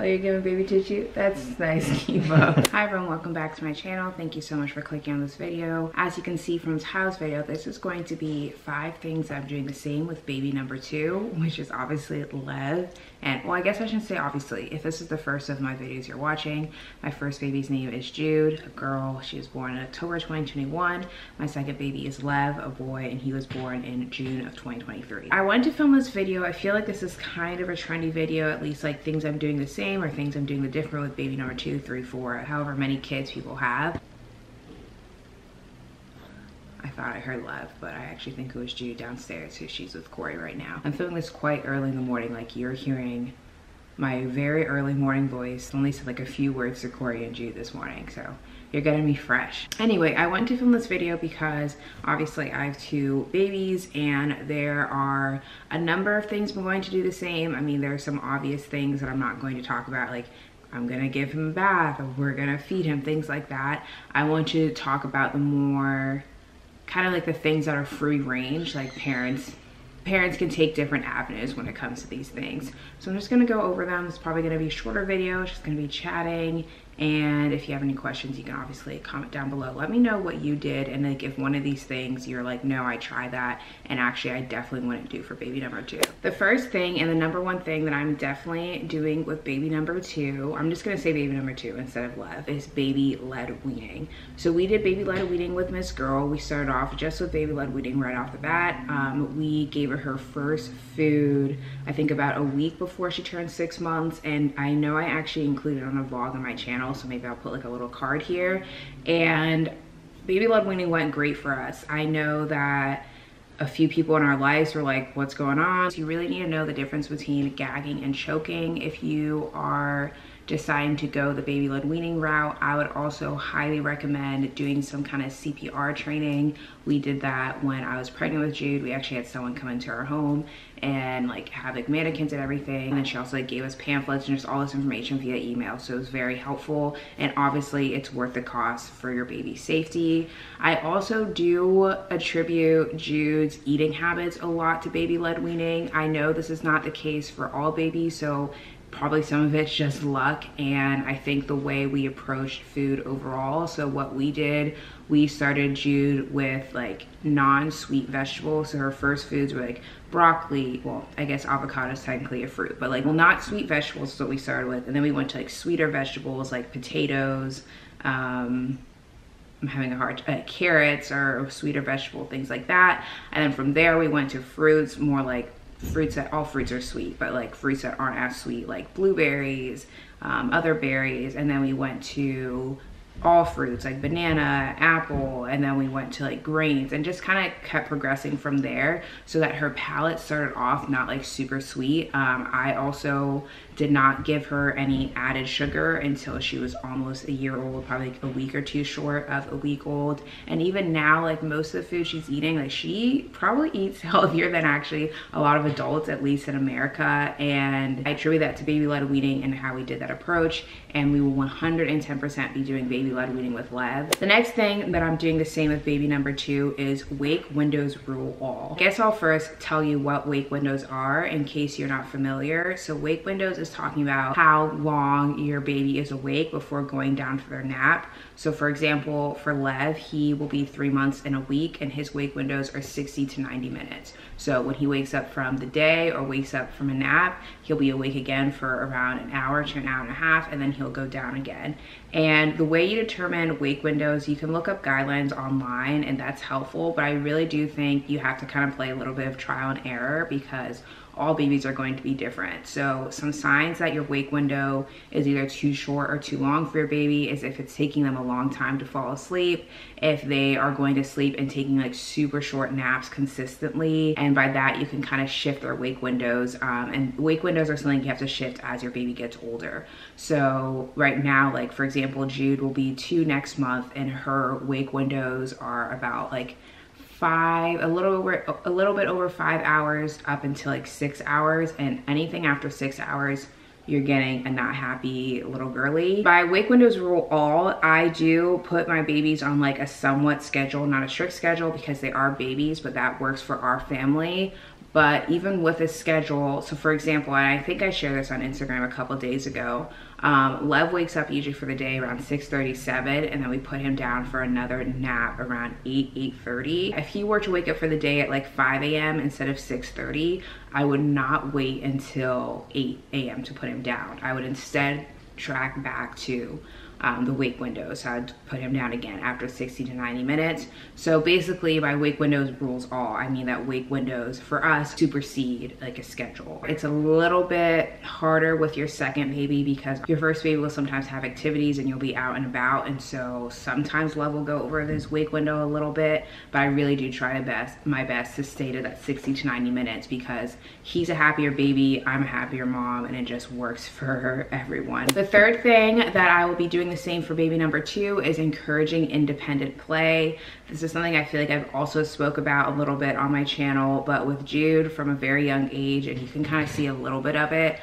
Oh, you're giving baby tissue? That's nice, Kiva. Hi everyone, welcome back to my channel. Thank you so much for clicking on this video. As you can see from this house video, this is going to be 5 things I'm doing the same with baby number 2, which is obviously Lev. And well, I guess I shouldn't say obviously. If this is the first of my videos you're watching, my first baby's name is Jude, a girl. She was born in October 2021. My second baby is Lev, a boy, and he was born in June of 2023. I wanted to film this video. I feel like this is kind of a trendy video, at least like things I'm doing the same or things I'm doing the different with baby number 2, 3, 4, however many kids people have. I thought I heard Lev, but I actually think it was Jude downstairs, who she's with Corey right now. I'm filming this quite early in the morning, like you're hearing my very early morning voice. Only said like a few words to Corey and Jude this morning, so you're getting me fresh. Anyway, I wanted to film this video because obviously I have 2 babies and there are a number of things I'm going to do the same. I mean, there are some obvious things that I'm not going to talk about, like I'm gonna give him a bath or we're gonna feed him, things like that. I want you to talk about the more kind of like the things that are free range, like parents can take different avenues when it comes to these things. So I'm just gonna go over them. It's probably gonna be a shorter video. It's just gonna be chatting. And if you have any questions, you can obviously comment down below. Let me know what you did, and like if one of these things you're like, no, I tried that, and actually I definitely wouldn't do for baby number 2. The first thing and the number 1 thing that I'm definitely doing with baby number 2, I'm just gonna say baby number 2 instead of Lev, is baby-led weaning. So we did baby-led weaning with Miss Girl. We started off just with baby-led weaning right off the bat. We gave her first food, I think about a week before she turned 6 months, and I know I actually included it on a vlog on my channel, so maybe I'll put like a little card here. And baby-led weaning went great for us. I know that a few people in our lives were like, what's going on? So you really need to know the difference between gagging and choking. If you are deciding to go the baby-led weaning route, I would also highly recommend doing some kind of CPR training. We did that when I was pregnant with Jude. We actually had someone come into our home and like have like mannequins and everything. And then she also like gave us pamphlets and just all this information via email. So it was very helpful. And obviously it's worth the cost for your baby's safety. I also do attribute Jude's eating habits a lot to baby-led weaning. I know this is not the case for all babies, so probably some of it's just luck, and I think the way we approached food overall. So what we did, we started Jude with like non-sweet vegetables. So her first foods were like broccoli, well, I guess avocado is technically a fruit, but like, well, not sweet vegetables is what we started with. And then we went to like sweeter vegetables like potatoes, I'm having a hard carrots or sweeter vegetable, things like that. And then from there we went to fruits, more like fruits that, all fruits are sweet, but like fruits that aren't as sweet, like blueberries, other berries. And then we went to all fruits like banana, apple, and then we went to like grains, and just kind of kept progressing from there so that her palate started off not like super sweet. I also did not give her any added sugar until she was almost a year old, probably like a week or 2 short of a week old. And even now, like most of the food she's eating, like she probably eats healthier than actually a lot of adults, at least in America. And I attribute that to baby-led weaning and how we did that approach. And we will 110% be doing baby-led weaning with Lev. The next thing that I'm doing the same with baby number 2 is wake windows rule all. I guess I'll first tell you what wake windows are in case you're not familiar. So wake windows is talking about how long your baby is awake before going down for their nap. So for example, for Lev, he will be 3 months in a week, and his wake windows are 60 to 90 minutes. So when he wakes up from the day or wakes up from a nap, he'll be awake again for around an hour to an hour and a half, and then he'll go down again. And the way you determine wake windows, you can look up guidelines online, and that's helpful, but I really do think you have to kind of play a little bit of trial and error, because all babies are going to be different. So some signs that your wake window is either too short or too long for your baby is if it's taking them a long time to fall asleep, if they are going to sleep and taking like super short naps consistently, and by that you can kind of shift their wake windows. And wake windows are something you have to shift as your baby gets older. So right now, like for example, Jude will be 2 next month, and her wake windows are about like a little bit over 5 hours up until like 6 hours, and anything after 6 hours you're getting a not happy little girly. By wake windows rule all, I do put my babies on like a somewhat schedule, not a strict schedule, because they are babies, but that works for our family. But even with a schedule, so for example, and I think I shared this on Instagram a couple days ago, Lev wakes up usually for the day around 6:37, and then we put him down for another nap around 8:30. If he were to wake up for the day at like 5 a.m. instead of 6:30, I would not wait until 8 a.m. to put him down. I would instead track back to the wake window. So I'd put him down again after 60 to 90 minutes. So basically by wake windows rules all, I mean that wake windows for us supersede like a schedule. It's a little bit harder with your second baby because your first baby will sometimes have activities and you'll be out and about. And so sometimes Lev will go over this wake window a little bit, but I really do try my best to stay to that 60 to 90 minutes because he's a happier baby, I'm a happier mom, and it just works for everyone. The third thing that I will be doing the same for baby number 2 is encouraging independent play. This is something I feel like I've also spoke about a little bit on my channel, but with Jude from a very young age, and you can kind of see a little bit of it,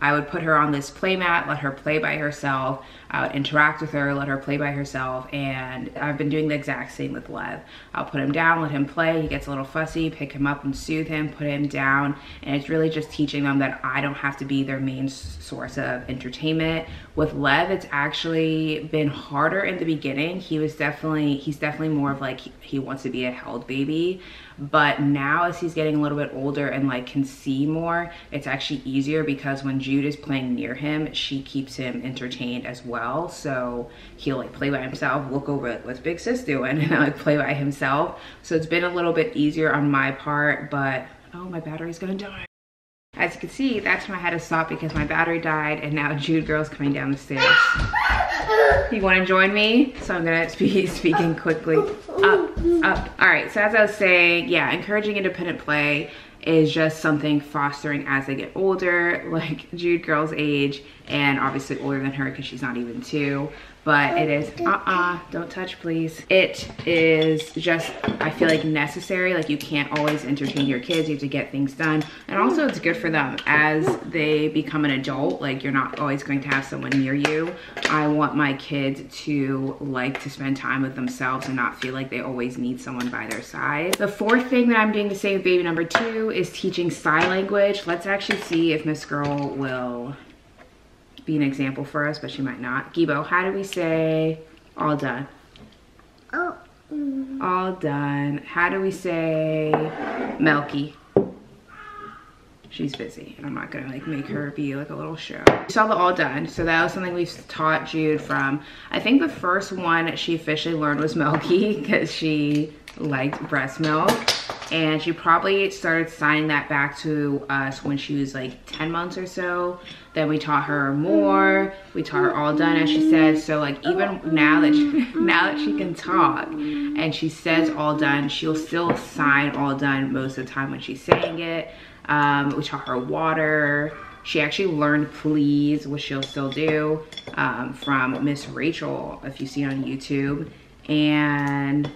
I would put her on this play mat, let her play by herself. I would interact with her, let her play by herself, and I've been doing the exact same with Lev. I'll put him down, let him play. He gets a little fussy, pick him up and soothe him, put him down, and it's really just teaching them that I don't have to be their main source of entertainment. With Lev, it's actually been harder in the beginning. He's definitely more of like, he wants to be a held baby. But now as he's getting a little bit older and like can see more, it's actually easier because when Jude is playing near him, she keeps him entertained as well. So he'll like play by himself, look over like, what's big sis doing, and like play by himself. So it's been a little bit easier on my part, but oh, my battery's gonna die. As you can see, that's when I had to stop because my battery died, and now Jude girl's coming down the stairs. You want to join me? So I'm gonna be speaking quickly. Up. All right, so as I was saying, yeah, encouraging independent play is just something fostering as they get older, like Jude girl's age, and obviously older than her because she's not even 2. But it is, don't touch please. It is just, I feel like necessary. Like you can't always entertain your kids, you have to get things done. And also it's good for them as they become an adult. Like you're not always going to have someone near you. I want my kids to like to spend time with themselves and not feel like they always need someone by their side. The fourth thing that I'm doing to say with baby number 2 is teaching sign language. Let's actually see if Miss Girl will be an example for us, but she might not. Gibo, how do we say all done? All done. How do we say Melky? She's busy and I'm not gonna like make her be like a little show. We saw the all done, so that was something we've taught Jude from, I think the first one she officially learned was Melky because she liked breast milk, and she probably started signing that back to us when she was like 10 months or so. Then we taught her more, we taught her all done, as she said. So like even now that she can talk and she says all done, she'll still sign all done most of the time when she's saying it. We taught her water. She actually learned please, which she'll still do, from Miss Rachel, if you see on YouTube. And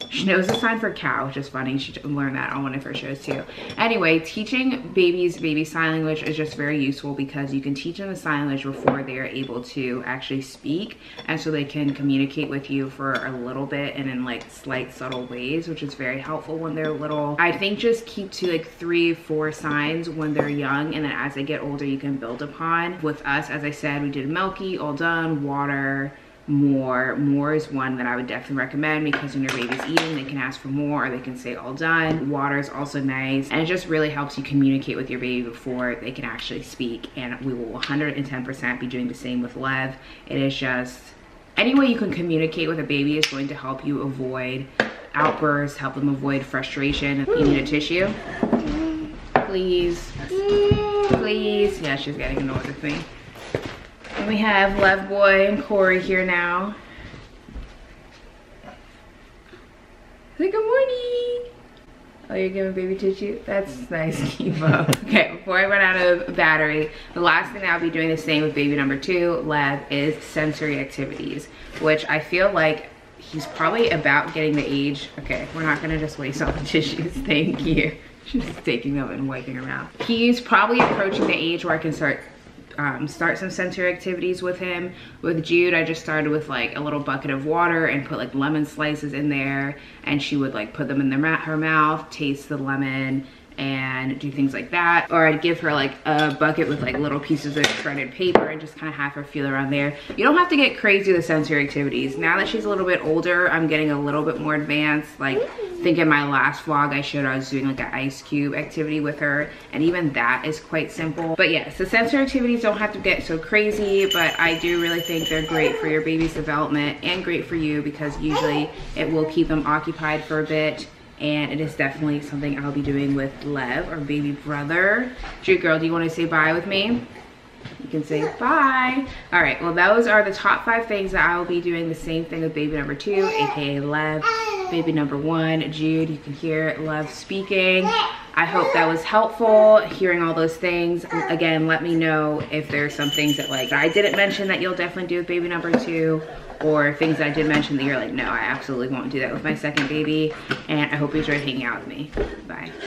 she knows the sign for cow, which is funny. She learned that on one of her shows too. Anyway, teaching babies baby sign language is just very useful because you can teach them the sign language before they are able to actually speak. And so they can communicate with you for a little bit and in like slight subtle ways, which is very helpful when they're little. I think just keep to like 3-4 signs when they're young, and then as they get older, you can build upon. With us, as I said, we did Melky, all done, water, more is one that I would definitely recommend because when your baby's eating, they can ask for more or they can say all done. Water is also nice, and it just really helps you communicate with your baby before they can actually speak. And we will 110% be doing the same with Lev. It is just any way you can communicate with a baby is going to help you avoid outbursts, help them avoid frustration. You need a tissue? Please. Please. Yeah, she's getting annoyed with me. And we have Lev Boy and Corey here now. Say good morning. Oh, you're giving baby tissue? That's nice, Kivo. Okay, before I run out of battery, the last thing I'll be doing the same with baby number 2, Lev, is sensory activities, which I feel like he's probably about getting the age. Okay, we're not gonna just waste all the tissues, thank you. She's taking them and wiping her mouth. He's probably approaching the age where I can start start some sensory activities with him. With Jude, I just started with like a little bucket of water and put like lemon slices in there, and she would like put them in her mouth, taste the lemon, and do things like that. Or I'd give her like a bucket with like little pieces of shredded paper and just kind of have her feel around there. You don't have to get crazy with sensory activities. Now that she's a little bit older, I'm getting a little bit more advanced. Like, I think in my last vlog I showed I was doing like an ice cube activity with her, and even that is quite simple. But yes, the sensory activities don't have to get so crazy, but I do really think they're great for your baby's development and great for you, because usually it will keep them occupied for a bit. And it is definitely something I'll be doing with Lev, our baby brother. Jude girl, do you want to say bye with me? You can say bye. All right, well, those are the top 5 things that I will be doing. The same thing with baby number 2, aka Lev. Baby number 1, Jude. You can hear Lev speaking. I hope that was helpful, hearing all those things. Again, let me know if there's some things that like I didn't mention that you'll definitely do with baby number 2, or things that I did mention that you're like, no, I absolutely won't do that with my second baby. And I hope you enjoyed hanging out with me. Bye.